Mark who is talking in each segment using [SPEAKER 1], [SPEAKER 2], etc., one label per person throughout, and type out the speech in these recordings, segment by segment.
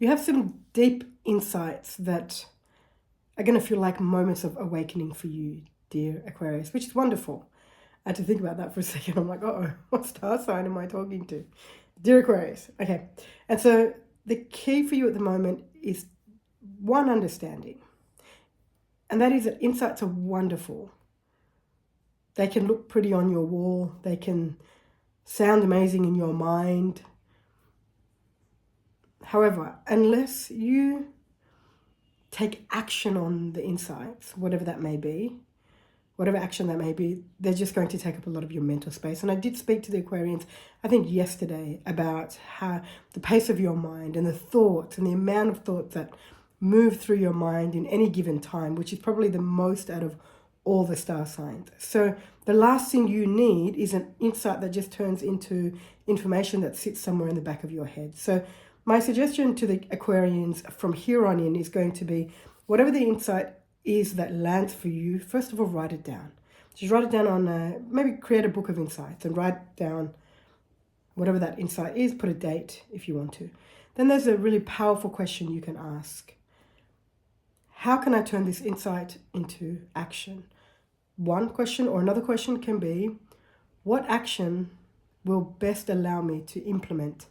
[SPEAKER 1] You have some deep insights that are going to feel like moments of awakening for you, dear Aquarius, which is wonderful. I had to think about that for a second. I'm like, uh-oh, what star sign am I talking to? Dear Aquarius. Okay. And so the key for you at the moment is one, understanding. And that is that insights are wonderful. They can look pretty on your wall. They can sound amazing in your mind. However, unless you take action on the insights, whatever that may be, whatever action that may be, they're just going to take up a lot of your mental space. And I did speak to the Aquarians, I think yesterday, about how the pace of your mind and the thoughts and the amount of thoughts that move through your mind in any given time, which is probably the most out of all the star signs. So the last thing you need is an insight that just turns into information that sits somewhere in the back of your head. So my suggestion to the Aquarians from here on in is going to be, whatever the insight is that lands for you, first of all, write it down. Just write it down on, maybe create a book of insights and write down whatever that insight is, put a date if you want to. Then there's a really powerful question you can ask. How can I turn this insight into action? One question, or another question can be, what action will best allow me to implement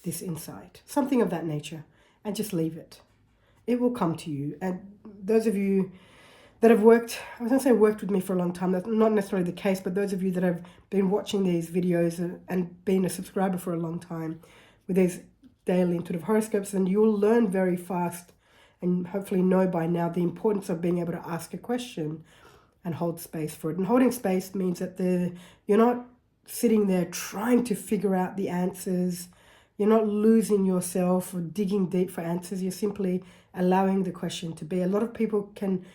[SPEAKER 1] this insight? Something of that nature, and just leave it. It will come to you. And those of you that have worked, I was going to say worked with me for a long time, that's not necessarily the case, but those of you that have been watching these videos and been a subscriber for a long time with these daily intuitive horoscopes, then you'll learn very fast and hopefully know by now the importance of being able to ask a question and hold space for it. And holding space means that you're not sitting there trying to figure out the answers. You're not losing yourself or digging deep for answers. You're simply allowing the question to be. A lot of people can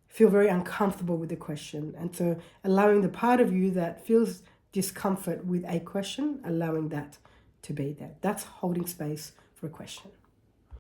[SPEAKER 1] feel very uncomfortable with the question. And so allowing the part of you that feels discomfort with a question, allowing that to be there. That's holding space for a question.